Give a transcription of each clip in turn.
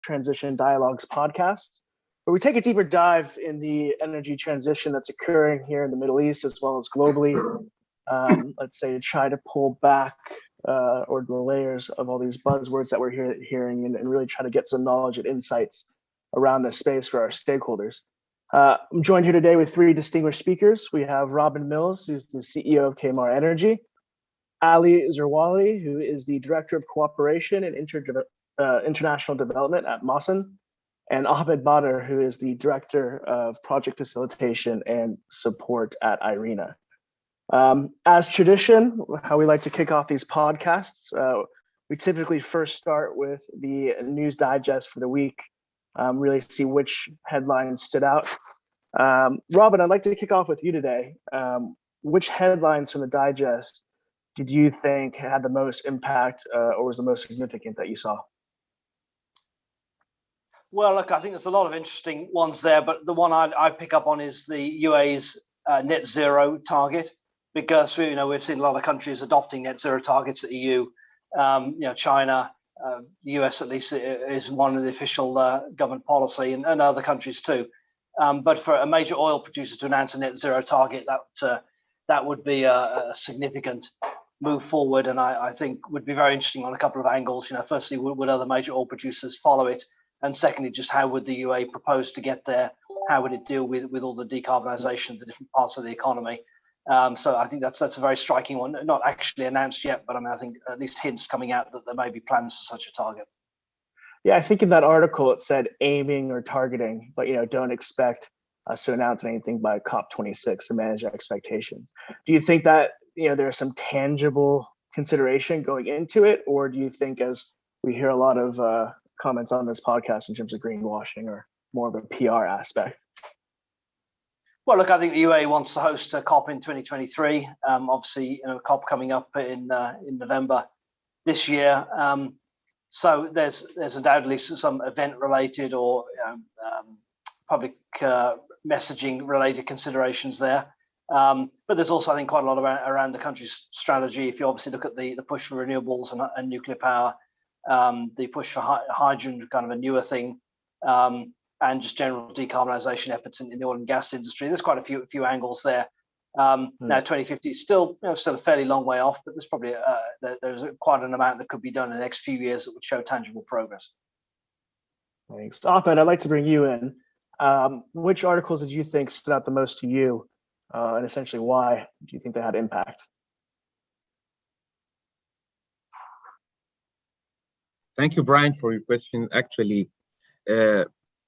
Transition Dialogues podcast, where we take a deeper dive in the energy transition that's occurring here in the Middle East as well as globally. Let's say try to pull back or the layers of all these buzzwords that we're hearing and really try to get some knowledge and insights around this space for our stakeholders. I'm joined here today with three distinguished speakers. We have Robin Mills, who's the CEO of KMAR Energy, Ali Zerwali, who is the Director of Cooperation and International Development at Mawson, and Ahmed Badr, who is the Director of Project Facilitation and Support at IRENA. As tradition, how we like to kick off these podcasts, we typically first start with the news digest for the week, really see which headlines stood out. Robin, I'd like to kick off with you today. Which headlines from the digest did you think had the most impact or was the most significant that you saw? Well, look, I think there's a lot of interesting ones there, but the one I pick up on is the UAE's net zero target, because we've seen a lot of countries adopting net zero targets. The EU, China, the US at least is one of the official government policy, and other countries too. But for a major oil producer to announce a net zero target, that would be a significant move forward, and I think would be very interesting on a couple of angles. Firstly, would other major oil producers follow it? And secondly, just how would the UAE propose to get there? How would it deal with all the decarbonisation of the different parts of the economy? So I think that's a very striking one. Not actually announced yet, but I think at least hints coming out that there may be plans for such a target. Yeah, I think in that article it said aiming or targeting, but don't expect us to announce anything by COP26 or manage expectations. Do you think that there's some tangible consideration going into it, or do you think, as we hear a lot of comments on this podcast in terms of greenwashing or more of a PR aspect? Well, look, I think the UAE wants to host a COP in 2023. Obviously, COP coming up in November this year. So there's undoubtedly some event-related or public messaging-related considerations there. But there's also, I think, quite a lot around the country's strategy. If you obviously look at the push for renewables and nuclear power, the push for hydrogen, kind of a newer thing, and just general decarbonisation efforts in the oil and gas industry. There's quite a few angles there. Now 2050 is still a fairly long way off, but there's probably there's quite an amount that could be done in the next few years that would show tangible progress. Thanks. Ahmed, I'd like to bring you in. Which articles did you think stood out the most to you, and essentially why do you think they had impact? Thank you, Brian, for your question. Actually,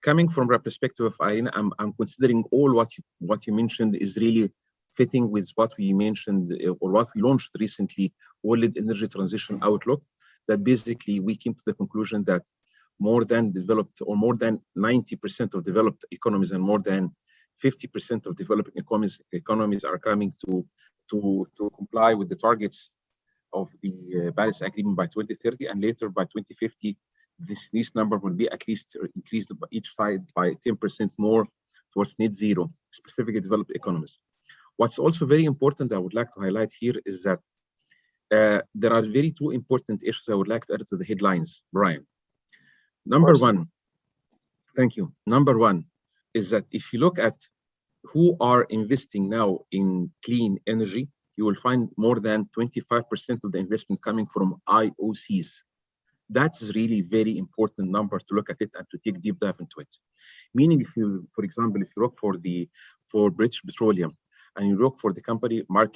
coming from the perspective of IRENA, I'm considering all what you mentioned is really fitting with what we mentioned or what we launched recently, World Energy Transition Outlook. That basically we came to the conclusion that more than 90% of developed economies and more than 50% of developing economies are coming to comply with the targets of the Paris Agreement by 2030, and later by 2050, this number will be at least increased by each side by 10% more towards net zero, specifically developed economies. What's also very important I would like to highlight here is that there are two important issues I would like to add to the headlines, Brian. Number one, thank you. Number one is that if you look at who are investing now in clean energy, you will find more than 25% of the investment coming from IOCs. That's really very important number to look at it and to take deep dive into it. Meaning, if you, for example, if you look for British Petroleum and you look for the company I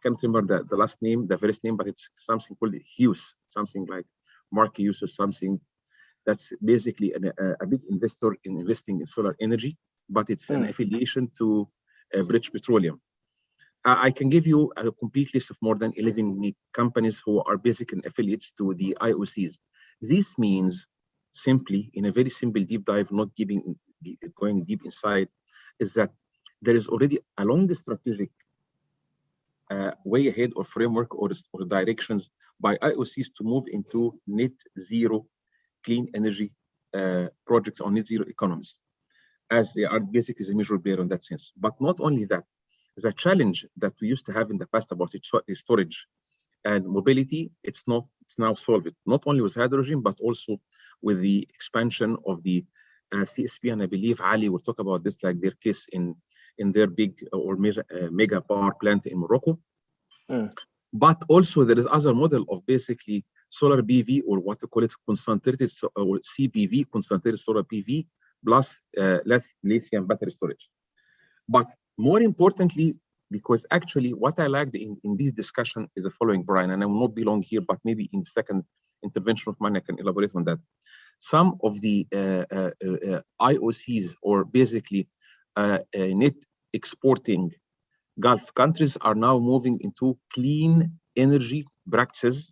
can't remember the last name, the first name, but it's something called Hughes, something like Mark Hughes or something. That's basically a big investor in investing in solar energy, but it's an affiliation to British Petroleum. I can give you a complete list of more than 11 companies who are basically affiliates to the IOCs. This means simply, in a very simple deep dive, not going deep inside, is that there is already a long strategic way ahead or framework or directions by IOCs to move into net zero clean energy projects on net zero economies, as they are basically the major player in that sense. But not only that, the challenge that we used to have in the past about storage and mobility, it's not it's now solved, not only with hydrogen, but also with the expansion of the CSP. And I believe Ali will talk about this, like their case in their big or mega power plant in Morocco. But also there is other model of basically solar PV, or what we call it concentrated or CPV, concentrated solar PV plus lithium battery storage. But more importantly, because actually what I liked in this discussion is the following, Brian, and I will not be long here, but maybe in the second intervention of mine, I can elaborate on that. Some of the IOCs, or basically net exporting Gulf countries, are now moving into clean energy practices,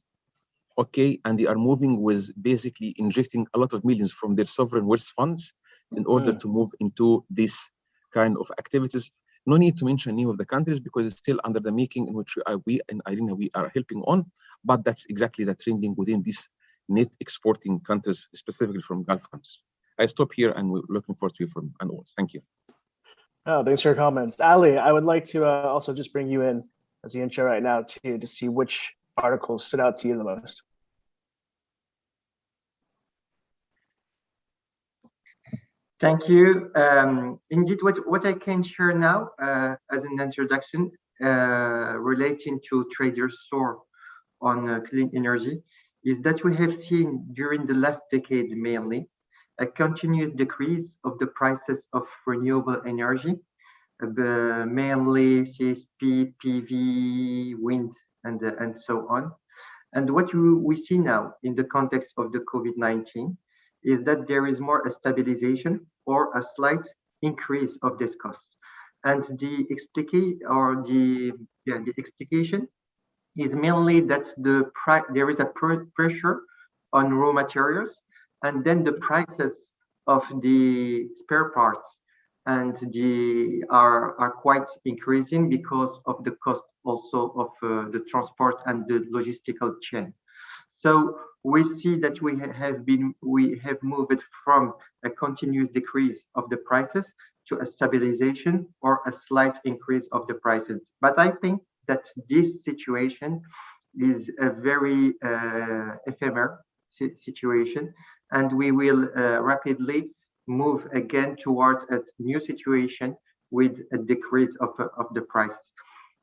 okay, and they are moving with basically injecting a lot of millions from their sovereign wealth funds in order to move into this kind of activities. No need to mention any of the countries because it's still under the making, in which we and Irina, we are helping on, but that's exactly the trending within these net exporting countries, specifically from Gulf countries. I stop here, and we're looking forward to you from and all. Thank you. Oh, thanks for your comments. Ali, I would like to also just bring you in as the intro right now to see which articles stood out to you the most. Thank you. Indeed, what I can share now as an introduction relating to traders soar on clean energy is that we have seen during the last decade mainly a continuous decrease of the prices of renewable energy, mainly CSP, PV, wind, and so on. And what we see now in the context of the COVID-19 is that there is more a stabilization or a slight increase of this cost. And the explication is mainly that there is a pressure on raw materials, and then the prices of the spare parts and are quite increasing because of the cost also of the transport and the logistical chain. So we see that we have moved from a continuous decrease of the prices to a stabilization or a slight increase of the prices. But I think that this situation is a very ephemeral situation, and we will rapidly move again towards a new situation with a decrease of the prices.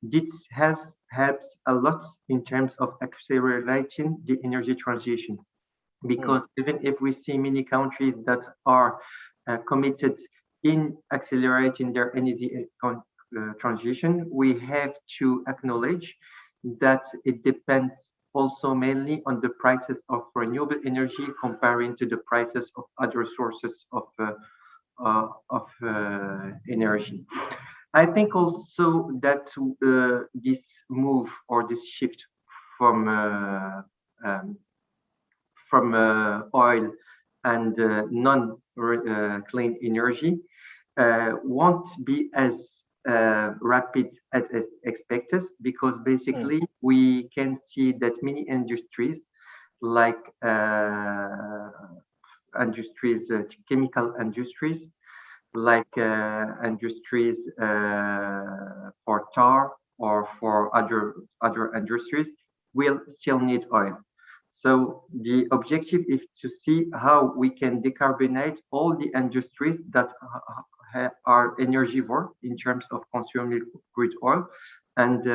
This helps a lot in terms of accelerating the energy transition, because even if we see many countries that are committed in accelerating their energy transition, we have to acknowledge that it depends also mainly on the prices of renewable energy comparing to the prices of other sources of energy. I think also that this move or this shift from oil and non-clean energy won't be as rapid as expected, because basically we can see that many industries like chemical industries, like industries for tar or for other industries will still need oil. So the objective is to see how we can decarbonate all the industries that are energivore in terms of consuming crude oil and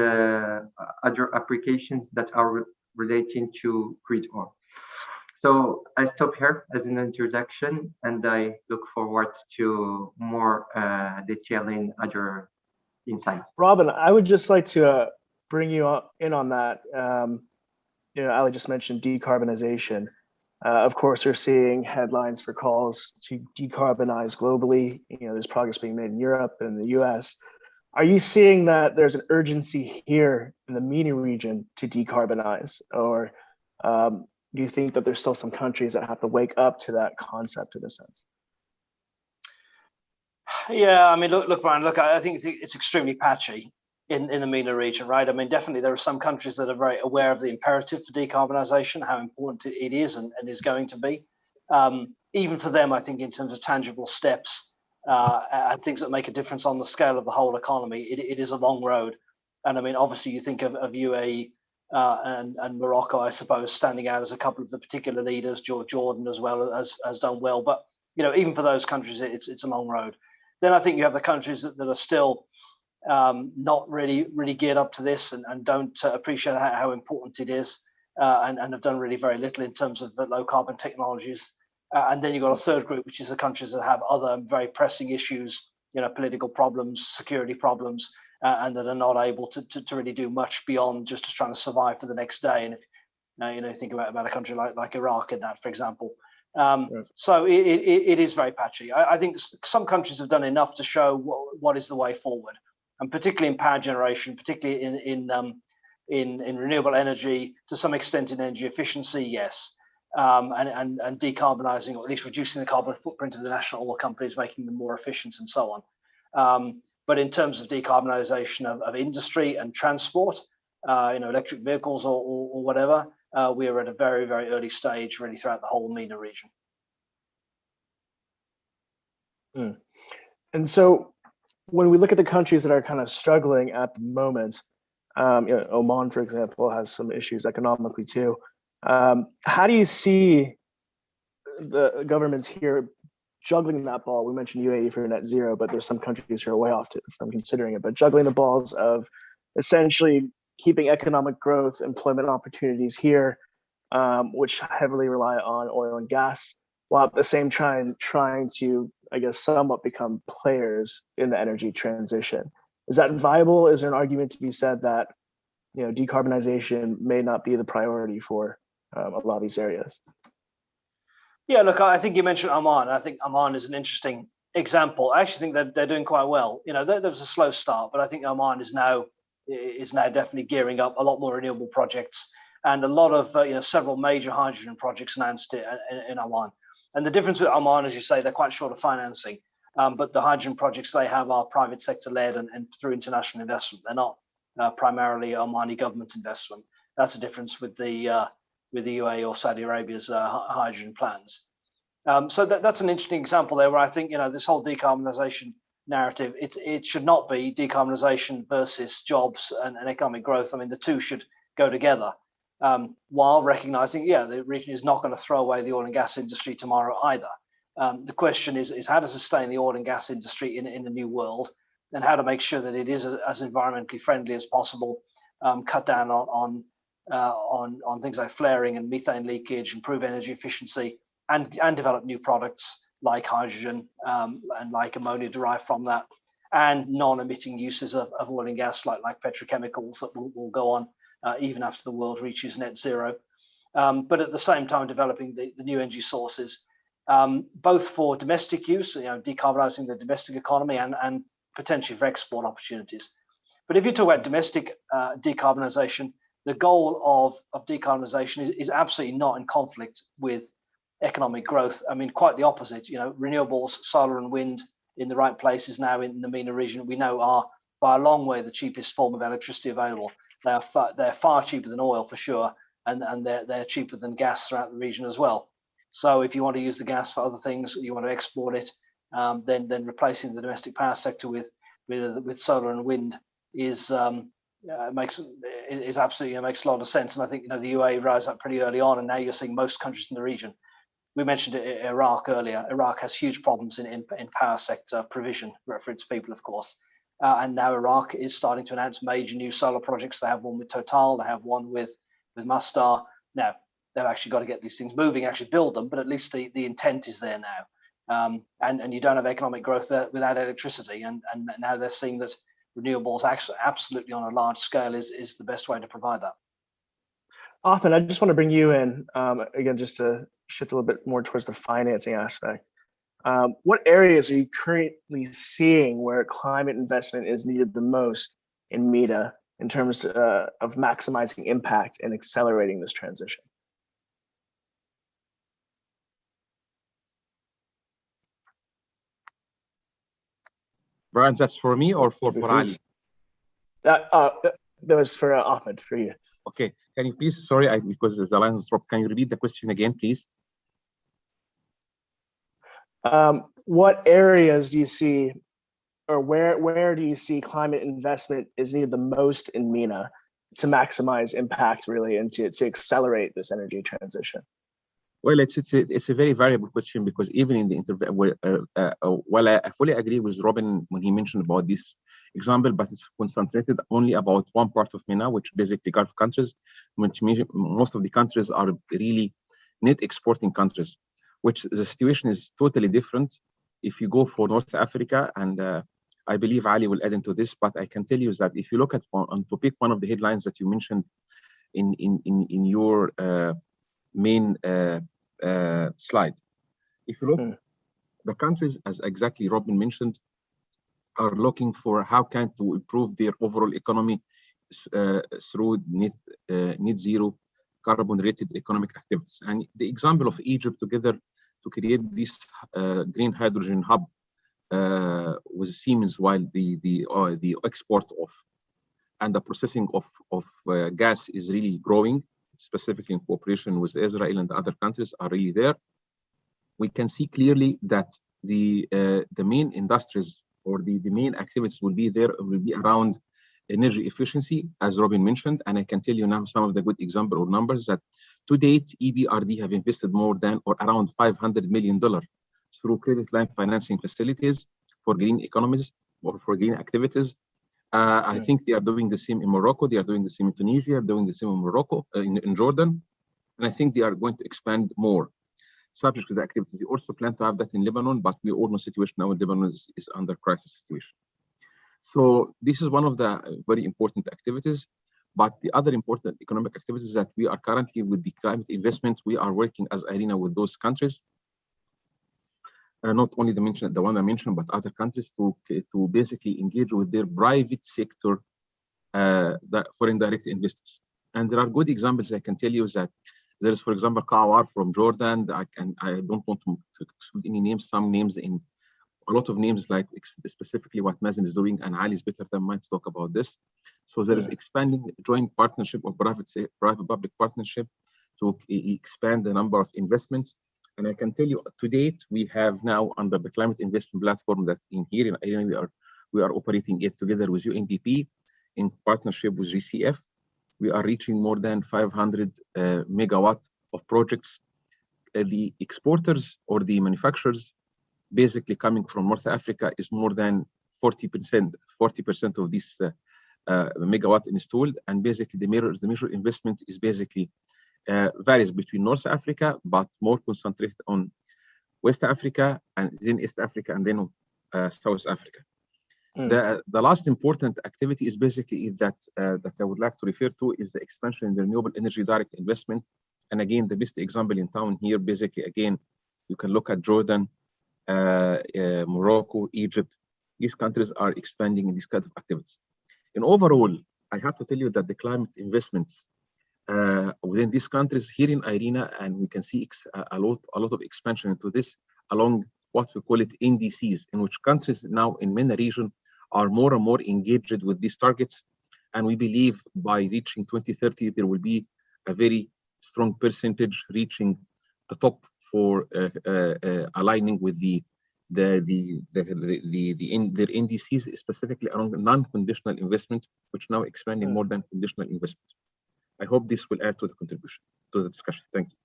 other applications that are relating to crude oil. So I stop here as an introduction, and I look forward to more detailing other insights. Robin, I would just like to bring you in on that. Ali just mentioned decarbonization. Of course, we're seeing headlines for calls to decarbonize globally. There's progress being made in Europe and the US. Are you seeing that there's an urgency here in the MENA region to decarbonize, or do you think that there's still some countries that have to wake up to that concept in a sense? Yeah, I mean, look, Brian, I think it's extremely patchy in the MENA region, right? I mean, definitely there are some countries that are very aware of the imperative for decarbonization, how important it is and is going to be. Even for them, I think in terms of tangible steps and things that make a difference on the scale of the whole economy, it is a long road. And I mean, obviously you think of UAE and Morocco, I suppose, standing out as a couple of the particular leaders. Jordan as well has done well, but even for those countries, it's a long road. Then I think you have the countries that are still not really geared up to this and don't appreciate how important it is, and have done really very little in terms of low carbon technologies. And then you've got a third group, which is the countries that have other very pressing issues, political problems, security problems, and that are not able to really do much beyond just trying to survive for the next day. And if think about a country like Iraq in that, for example. Yes. So it is very patchy. I think some countries have done enough to show what is the way forward, and particularly in power generation, particularly in renewable energy, to some extent in energy efficiency, yes, and decarbonising, or at least reducing the carbon footprint of the national oil companies, making them more efficient and so on. But in terms of decarbonisation of industry and transport, electric vehicles or whatever, we are at a very, very early stage, really, throughout the whole MENA region. And so, when we look at the countries that are kind of struggling at the moment, Oman, for example, has some issues economically too. How do you see the governments here juggling that ball? We mentioned UAE for net zero, but there's some countries who are way off from considering it, but juggling the balls of essentially keeping economic growth, employment opportunities here, which heavily rely on oil and gas, while at the same time trying to, I guess, somewhat become players in the energy transition. Is that viable? Is there an argument to be said that decarbonization may not be the priority for a lot of these areas? Yeah, look, I think you mentioned Oman. I think Oman is an interesting example. I actually think that they're doing quite well. There was a slow start, but I think Oman is now definitely gearing up a lot more renewable projects, and a lot of several major hydrogen projects announced in Oman. And the difference with Oman, as you say, they're quite short of financing, but the hydrogen projects they have are private sector led and through international investment. They're not primarily Omani government investment. That's a difference with the UAE or Saudi Arabia's hydrogen plans. So that's an interesting example there, where I think this whole decarbonisation narrative, it should not be decarbonisation versus jobs and economic growth. I mean, the two should go together, while recognising, the region is not going to throw away the oil and gas industry tomorrow either. The question is how to sustain the oil and gas industry in a new world, and how to make sure that it is as environmentally friendly as possible, cut down on things like flaring and methane leakage, improve energy efficiency, and develop new products like hydrogen and like ammonia derived from that, and non-emitting uses of oil and gas like petrochemicals that will go on even after the world reaches net zero. But at the same time, developing the new energy sources, both for domestic use, decarbonising the domestic economy, and potentially for export opportunities. But if you talk about domestic decarbonisation, the goal of decarbonisation is absolutely not in conflict with economic growth. I mean, quite the opposite. Renewables, solar and wind in the right places now in the MENA region, we know are by a long way the cheapest form of electricity available. They're far cheaper than oil for sure, and they're cheaper than gas throughout the region as well. So if you want to use the gas for other things, you want to export it, then replacing the domestic power sector with solar and wind makes absolutely makes a lot of sense. And I think the UAE rose up pretty early on, and now you're seeing most countries in the region. We mentioned Iraq earlier. Iraq has huge problems in power sector provision for its people, of course. And now Iraq is starting to announce major new solar projects. They have one with Total. They have one with Masdar. Now they've actually got to get these things moving, actually build them, but at least the intent is there now. And you don't have economic growth without electricity. And now they're seeing that renewables actually absolutely on a large scale is the best way to provide that. Often, I just want to bring you in again, just to shift a little bit more towards the financing aspect. What areas are you currently seeing where climate investment is needed the most in MENA in terms of maximizing impact and accelerating this transition? Brian, that's for me or for Ali? That was for Ahmed, for you. Okay, can you please, sorry, because the line was dropped, can you repeat the question again, please? What areas do you see, or where do you see climate investment is needed the most in MENA? maximize impact really and to accelerate this energy transition? Well, it's a very variable question, because even in the interview, well, I fully agree with Robin when he mentioned about this example, but it's concentrated only about one part of MENA, which basically Gulf countries, which most of the countries are really net exporting countries, which the situation is totally different if you go for North Africa. And I believe Ali will add into this, but I can tell you that if you look at, to pick one of the headlines that you mentioned in your main slide, if you look, the countries, as exactly Robin mentioned, are looking for how can to improve their overall economy through net zero carbon related economic activities. And the example of Egypt, together to create this green hydrogen hub with Siemens, while the export of and the processing of gas is really growing, specifically in cooperation with Israel and other countries are really there. We can see clearly that the main industries or the main activities will be around energy efficiency, as Robin mentioned. And I can tell you now some of the good example or numbers that to date, EBRD have invested more than or around $500 million through credit line financing facilities for green economies or for green activities. I think they are doing the same in Morocco. They are doing the same in Tunisia. They are doing the same in Morocco, in Jordan. And I think they are going to expand more, subject to the activities. They also plan to have that in Lebanon, but we all know the situation now in Lebanon is under crisis situation. So this is one of the very important activities. But the other important economic activities that we are currently with the climate investment, we are working as IRENA with those countries. Not only the one I mentioned, but other countries to basically engage with their private sector foreign direct investors. And there are good examples. I can tell you that there is, for example, Kawar from Jordan. I don't want to exclude any names. Some names in a lot of names, like specifically what Mazen is doing, and Ali is better than mine to talk about this. So there is expanding joint partnership or private-public partnership to expand the number of investments. And I can tell you, to date, we have now under the climate investment platform that here in IRENA, we are operating it together with UNDP in partnership with GCF. We are reaching more than 500 megawatt of projects. The exporters or the manufacturers basically coming from North Africa is more than 40% of this megawatt installed. And basically the major investment is basically varies between North Africa, but more concentrated on West Africa and then East Africa and then South Africa. The last important activity is basically that I would like to refer to is the expansion in the renewable energy direct investment. And again, the best example in town here, basically, again, you can look at Jordan, Morocco, Egypt. These countries are expanding in these kinds of activities. And overall, I have to tell you that the climate investments within these countries here in IRENA, and we can see a lot of expansion into this along what we call it NDCs, in which countries now in MENA region are more and more engaged with these targets. And we believe by reaching 2030, there will be a very strong percentage reaching the top for aligning with their NDCs, specifically around non-conditional investment, which now expanding more than conditional investment. I hope this will add to the contribution to the discussion. Thank you.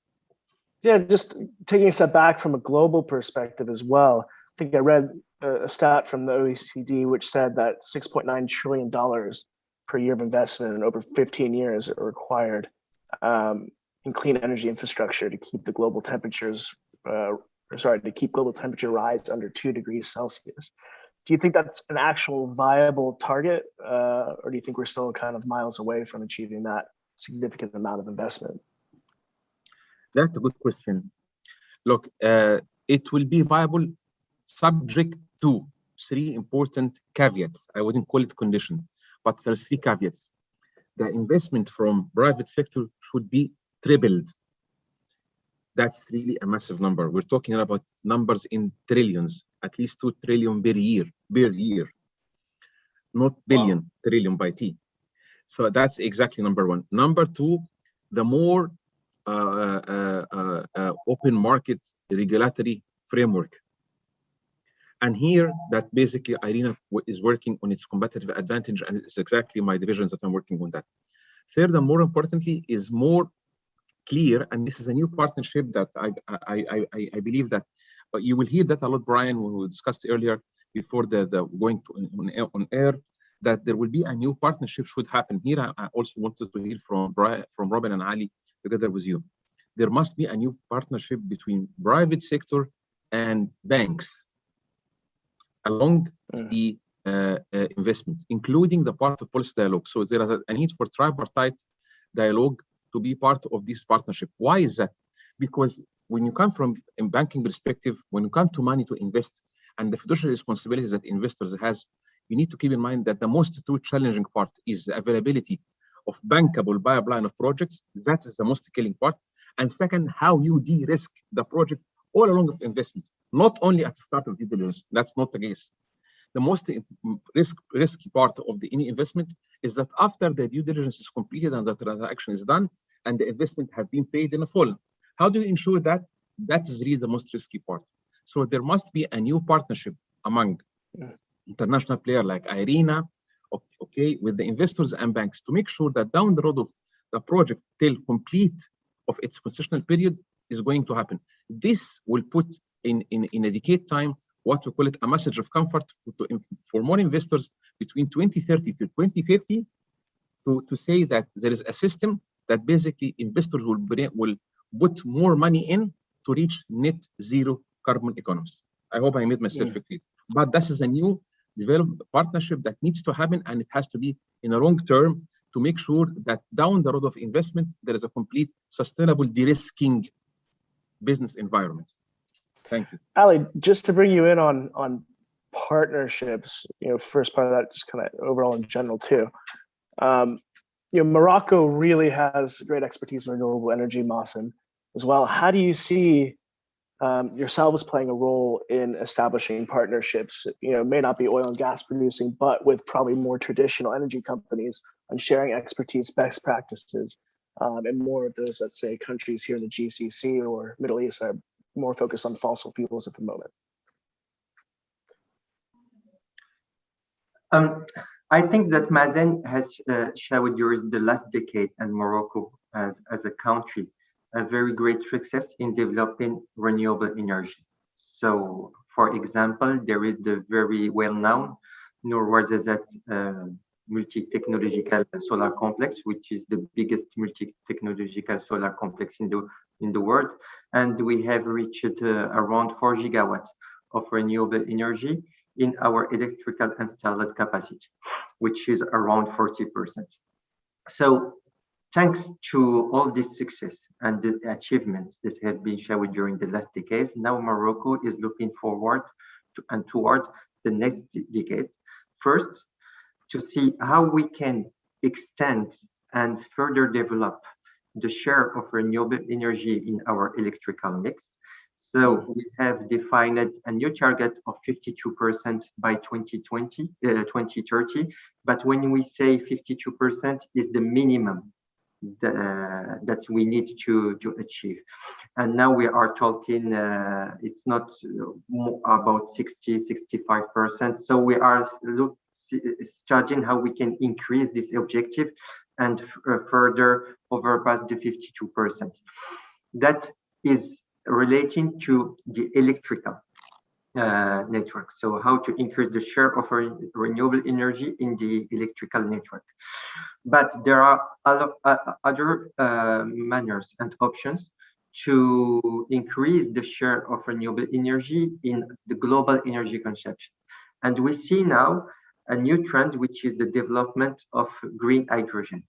Yeah, just taking a step back from a global perspective as well. I think I read a stat from the OECD which said that $6.9 trillion per year of investment in over 15 years are required in clean energy infrastructure to keep the global temperatures, to keep global temperature rise under 2 degrees Celsius. Do you think that's an actual viable target, or do you think we're still kind of miles away from achieving that significant amount of investment? That's a good question. Look, it will be viable subject to 3 important caveats. I wouldn't call it condition, but there's 3 caveats. The investment from private sector should be tripled. That's really a massive number. We're talking about numbers in trillions, at least 2 trillion per year, not billion, wow. Trillion by T. So that's exactly number 1. Number 2, the more open market regulatory framework. And here that basically IRENA is working on its competitive advantage, and it's exactly my divisions that I'm working on that. Third, and more importantly, is more clear, and this is a new partnership that I believe that you will hear that a lot, Brian, when we discussed earlier before the going to, on air, that there will be a new partnership should happen. Here, I also wanted to hear from Robin and Ali together with you. There must be a new partnership between private sector and banks along the investment, including the part of policy dialogue. So there is a need for tripartite dialogue to be part of this partnership. Why is that? Because when you come from a banking perspective, when you come to money to invest and the fiduciary responsibilities that investors has, you need to keep in mind that the most true challenging part is the availability of bankable pipeline of projects. That is the most killing part. And second, how you de-risk the project all along of investment, not only at the start of due diligence. That's not the case. The most risky part of any investment is that after the due diligence is completed and the transaction is done and the investment have been paid in full. How do you ensure that? That is really the most risky part. So there must be a new partnership among international players like IRENA, okay, with the investors and banks to make sure that down the road of the project till complete of its concessional period is going to happen. This will put in a decade time what we call it a message of comfort for more investors between 2030 to 2050 to say that there is a system that basically investors will put more money in to reach net zero carbon economies. I hope I made myself clear. But this is a new developed partnership that needs to happen, and it has to be in a long term to make sure that down the road of investment, there is a complete sustainable de-risking business environment. Thank you. Ali, just to bring you in on partnerships, first part of that, just kind of overall in general too. Morocco really has great expertise in renewable energy, Masen, as well. How do you see yourselves playing a role in establishing partnerships? It may not be oil and gas producing, but with probably more traditional energy companies on sharing expertise, best practices, and more of those, let's say, countries here in the GCC or Middle East are more focused on fossil fuels at the moment. I think that Mazen has showed during the last decade and Morocco as a country a very great success in developing renewable energy. So, for example, there is the very well-known Nourouarzazate multi-technological solar complex, which is the biggest multi-technological solar complex in the world. And we have reached around 4 gigawatts of renewable energy in our electrical installed capacity, which is around 40%. So thanks to all this success and the achievements that have been shown during the last decades, now Morocco is looking forward and toward the next decade. First, to see how we can extend and further develop the share of renewable energy in our electrical mix. So we have defined a new target of 52% by 2030. But when we say 52% is the minimum that we need to achieve. And now we are talking, it's not about 60-65%. So we are studying how we can increase this objective and further overpass the 52%. That is relating to the electrical network. So how to increase the share of renewable energy in the electrical network. But there are other manners and options to increase the share of renewable energy in the global energy consumption. And we see now a new trend, which is the development of green hydrogen.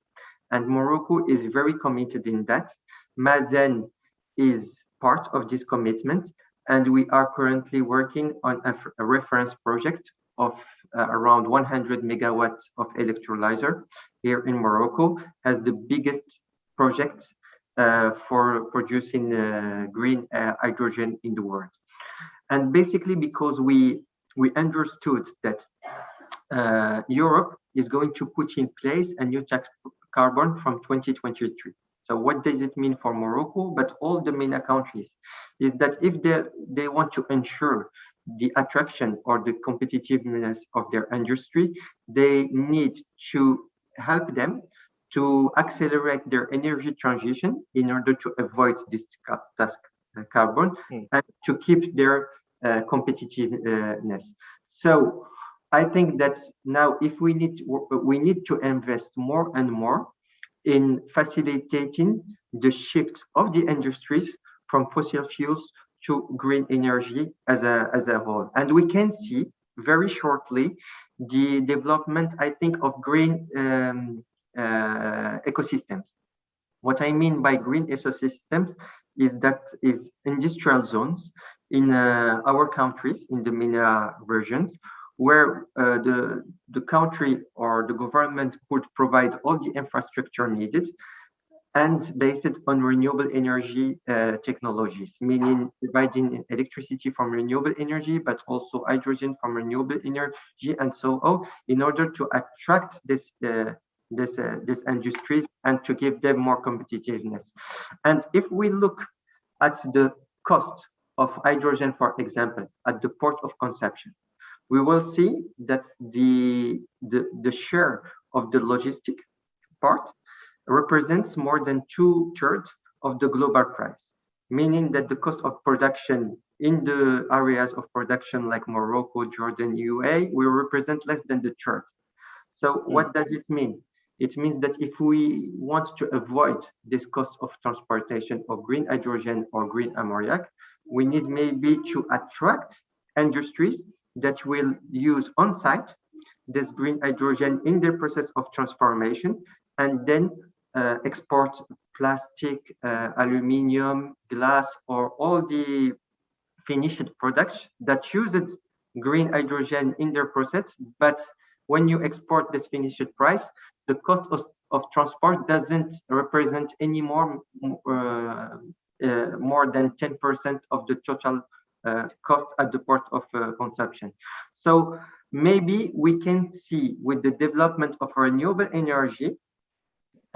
And Morocco is very committed in that. Mazen is part of this commitment, and we are currently working on a reference project of around 100 megawatts of electrolyzer here in Morocco as the biggest project for producing green hydrogen in the world. And basically because we understood that Europe is going to put in place a new tax carbon from 2023. So what does it mean for Morocco, but all the MENA countries, is that if they want to ensure the attraction or the competitiveness of their industry, they need to help them to accelerate their energy transition in order to avoid this carbon and to keep their competitiveness. So I think that now if we need to invest more and more in facilitating the shift of the industries from fossil fuels to green energy as a whole. And we can see very shortly the development, I think, of green ecosystems. What I mean by green ecosystems is industrial zones in our countries, in the MENA regions, where the country or the government could provide all the infrastructure needed and based on renewable energy technologies, meaning providing electricity from renewable energy, but also hydrogen from renewable energy, and so on, in order to attract these industries and to give them more competitiveness. And if we look at the cost of hydrogen, for example, at the port of consumption, we will see that the share of the logistic part represents more than 2/3 of the global price, meaning that the cost of production in the areas of production like Morocco, Jordan, UAE will represent less than the third. So what does it mean? It means that if we want to avoid this cost of transportation of green hydrogen or green ammonia, we need maybe to attract industries that will use on-site this green hydrogen in their process of transformation and then export plastic, aluminium, glass, or all the finished products that uses green hydrogen in their process. But when you export this finished price, the cost of transport doesn't represent any more than 10% of the total cost at the port of consumption. So maybe we can see with the development of renewable energy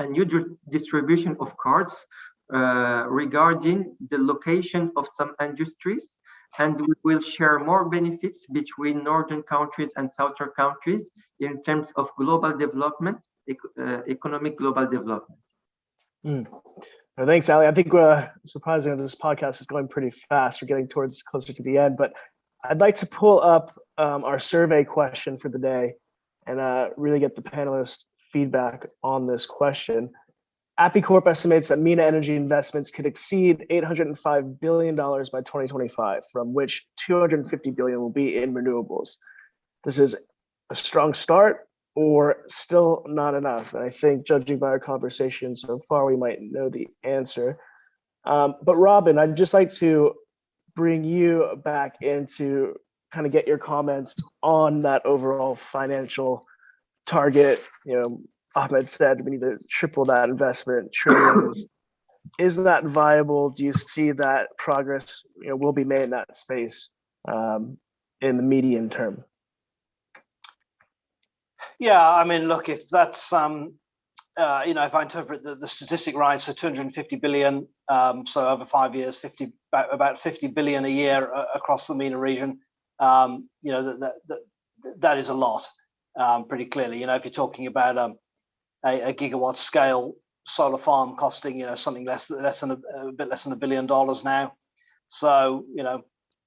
a new distribution of cards regarding the location of some industries, and we will share more benefits between northern countries and southern countries in terms of global development, economic global development. Thanks, Ali. I think surprisingly, this podcast is going pretty fast. We're getting closer to the end, but I'd like to pull up our survey question for the day and really get the panelists' feedback on this question. Apicorp estimates that MENA energy investments could exceed $805 billion by 2025, from which $250 billion will be in renewables. This is a strong start, or still not enough? And I think, judging by our conversation so far, we might know the answer. But Robin, I'd just like to bring you back in to kind of get your comments on that overall financial target. Ahmed said we need to triple that investment, trillions. Is that viable? Do you see that progress will be made in that space in the medium term? Yeah, I mean, look, if that's if I interpret the statistic right, so 250 billion, so over 5 years, about 50 billion a year across the MENA region. That is a lot, pretty clearly. If you're talking about a gigawatt scale solar farm costing something a bit less than $1 billion now, so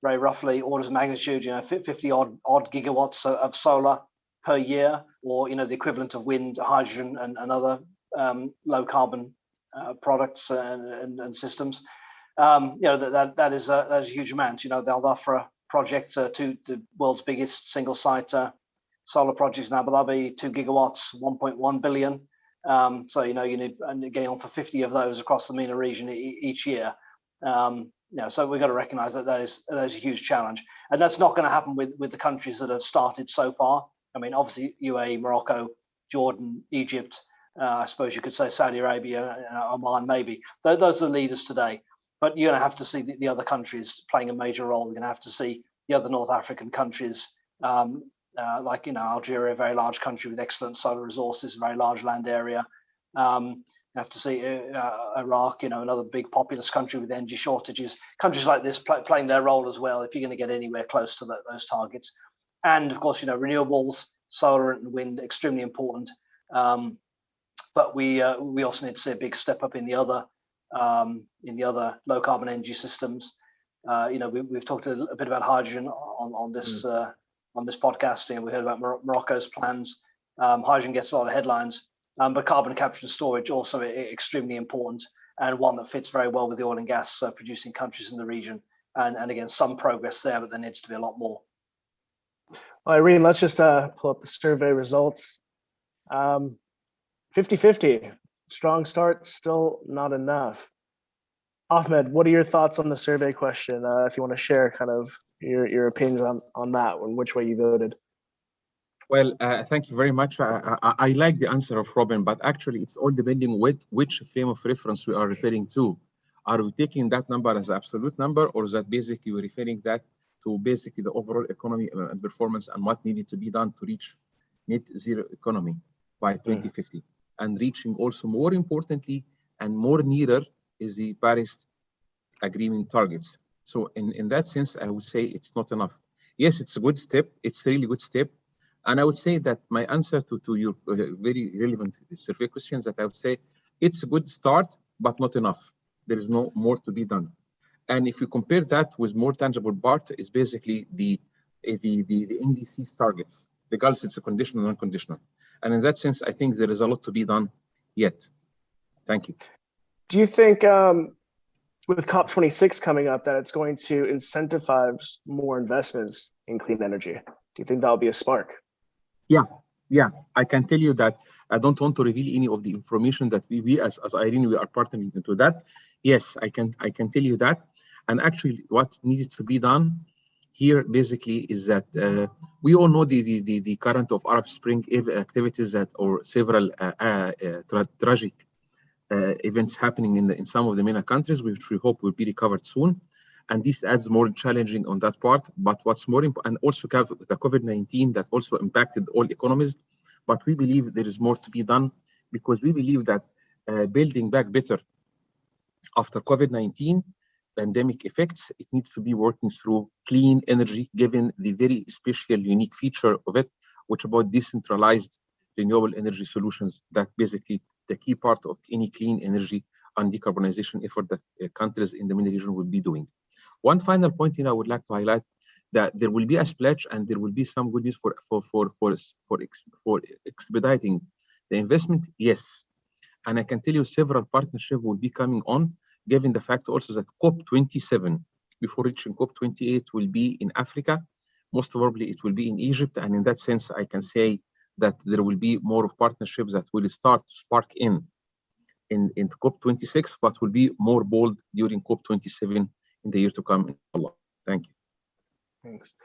very roughly orders of magnitude 50 odd gigawatts of solar per year, or the equivalent of wind, hydrogen, and other low carbon products and systems. That is a huge amount. They'll offer a project to the world's biggest single site solar projects in Abu Dhabi, 2 gigawatts, 1.1 billion. So you need getting on for 50 of those across the MENA region each year. So we've got to recognise that is a huge challenge, and that's not going to happen with the countries that have started so far. I mean, obviously UAE, Morocco, Jordan, Egypt, I suppose you could say Saudi Arabia, Oman, maybe. Those are the leaders today. But you're going to have to see the other countries playing a major role. You're going to have to see the other North African countries, like Algeria, a very large country with excellent solar resources, a very large land area. You have to see Iraq, another big populous country with energy shortages. Countries like this playing their role as well if you're going to get anywhere close to those targets. And of course, renewables, solar and wind, extremely important. but we also need to see a big step up in the other low carbon energy systems. We've talked a bit about hydrogen on this podcast. We heard about Morocco's plans. Hydrogen gets a lot of headlines, but carbon capture and storage also extremely important, and one that fits very well with the oil and gas producing countries in the region. And again, some progress there, but there needs to be a lot more. Well, Irene, let's just pull up the survey results. 50-50, strong start, still not enough. Ahmed, what are your thoughts on the survey question? If you want to share kind of your opinions on that and which way you voted. Well, thank you very much. I like the answer of Robin, but actually it's all depending with which frame of reference we are referring to. Are we taking that number as an absolute number, or is that basically we're referring that to basically the overall economy and performance and what needed to be done to reach net zero economy by 2050? And reaching also, more importantly and more nearer, is the Paris Agreement targets. So in that sense, I would say it's not enough. Yes, it's a good step. It's a really good step. And I would say that my answer to your very relevant survey questions, that I would say it's a good start, but not enough. There is no more to be done. And if you compare that with more tangible part, is basically the NDC's targets, regardless it's a conditional or non-conditional. And in that sense, I think there is a lot to be done yet. Thank you. Do you think with COP26 coming up that it's going to incentivize more investments in clean energy? Do you think that'll be a spark? Yeah, I can tell you that I don't want to reveal any of the information that we as Irene, we are partnering into that. Yes, I can tell you that. And actually what needs to be done here basically is that we all know the current of Arab Spring activities that, or several tragic events happening in some of the MENA countries, which we hope will be recovered soon. And this adds more challenging on that part. But what's more important, and also the COVID-19 that also impacted all economies. But we believe there is more to be done, because we believe that building back better after COVID-19 pandemic effects, it needs to be working through clean energy, given the very special, unique feature of it, which about decentralized renewable energy solutions, that basically the key part of any clean energy and decarbonization effort that countries in the MENA region will be doing. One final point here I would like to highlight, that there will be a splash and there will be some good news for expediting the investment. Yes, and I can tell you several partnerships will be coming on, given the fact also that COP27, before reaching COP28, will be in Africa. Most probably it will be in Egypt, and in that sense I can say that there will be more of partnerships that will start to spark in COP26, but will be more bold during COP27 in the year to come. Thank you. Thanks.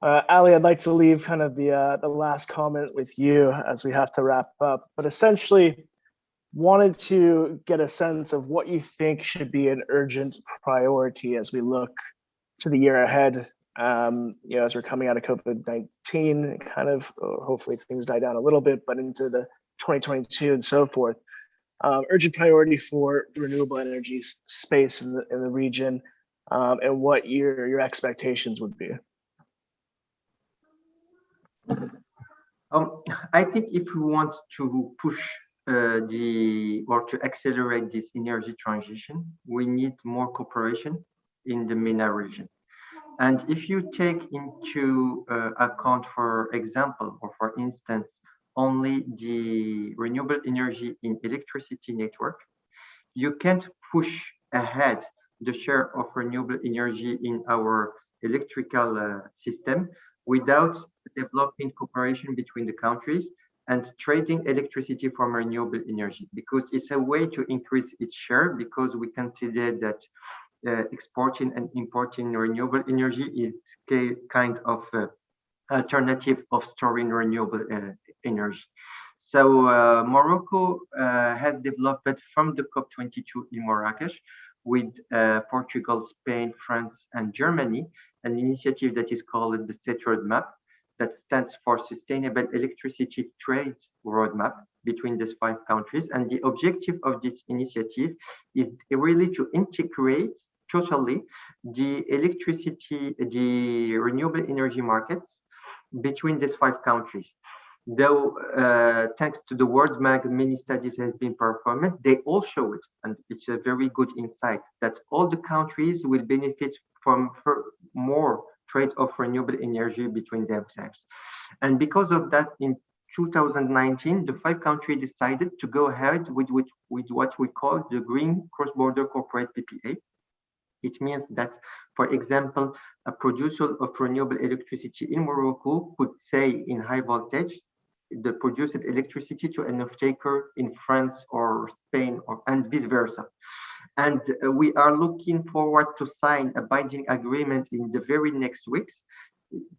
Ali, I'd like to leave kind of the last comment with you as we have to wrap up, but essentially wanted to get a sense of what you think should be an urgent priority as we look to the year ahead. As we're coming out of COVID-19, kind of hopefully things die down a little bit, but into the 2022 and so forth. Urgent priority for the renewable energy space in the region, and what your expectations would be. I think if we want to push to accelerate this energy transition, we need more cooperation in the MENA region. And if you take into account, for example, or for instance, only the renewable energy in electricity network, you can't push ahead the share of renewable energy in our electrical system without developing cooperation between the countries and trading electricity from renewable energy, because it's a way to increase its share, because we consider that exporting and importing renewable energy is kind of alternative of storing renewable energy. So Morocco has developed from the COP22 in Marrakesh with Portugal, Spain, France, and Germany, an initiative that is called the SET Roadmap, that stands for Sustainable Electricity Trade Roadmap between these 5 countries. And the objective of this initiative is really to integrate totally the electricity, the renewable energy markets between these 5 countries. though thanks to the World Bank, many studies have been performed, they all show it, and it's a very good insight that all the countries will benefit from more trade of renewable energy between themselves. And because of that, in 2019, the 5 countries decided to go ahead with what we call the Green Cross-Border Corporate PPA. It means that, for example, a producer of renewable electricity in Morocco could say in high voltage, the produced electricity to an off-taker in France or Spain, and vice versa. And we are looking forward to sign a binding agreement in the very next weeks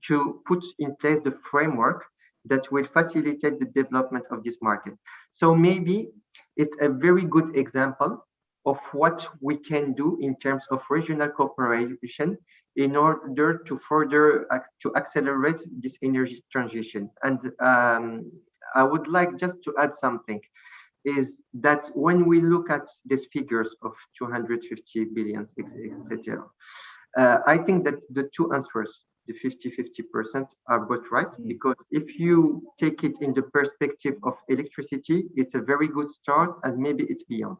to put in place the framework that will facilitate the development of this market. So maybe it's a very good example of what we can do in terms of regional cooperation in order to further to accelerate this energy transition. And I would like just to add something, is that when we look at these figures of 250 billion, etc., I think that the two answers, the 50-50%, are both right, because if you take it in the perspective of electricity, it's a very good start, and maybe it's beyond.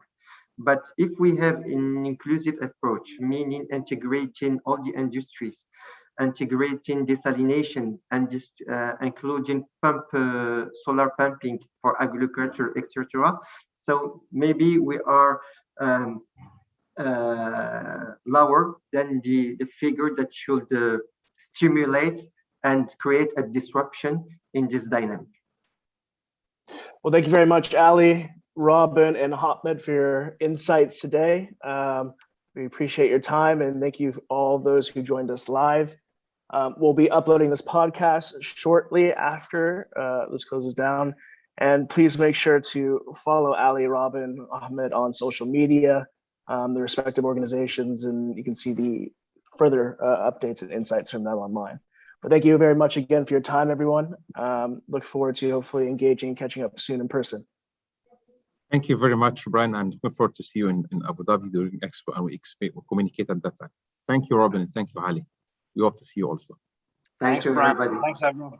But if we have an inclusive approach, meaning integrating all the industries, integrating desalination, and just including solar pumping for agriculture, etc. So maybe we are lower than the figure that should stimulate and create a disruption in this dynamic. Well, thank you very much, Ali, Robin, and Ahmed for your insights today. We appreciate your time, and thank you all those who joined us live. We'll be uploading this podcast shortly after this closes down. And please make sure to follow Ali, Robin, Ahmed on social media, the respective organizations, and you can see the further updates and insights from them online. But thank you very much again for your time, everyone. Look forward to hopefully engaging, catching up soon in person. Thank you very much, Brian, and looking forward to see you in Abu Dhabi during Expo, and we communicate at that time. Thank you, Robin, and thank you, Ali. We hope to see you also. Thank you, Brian. everybody. Thanks, everyone.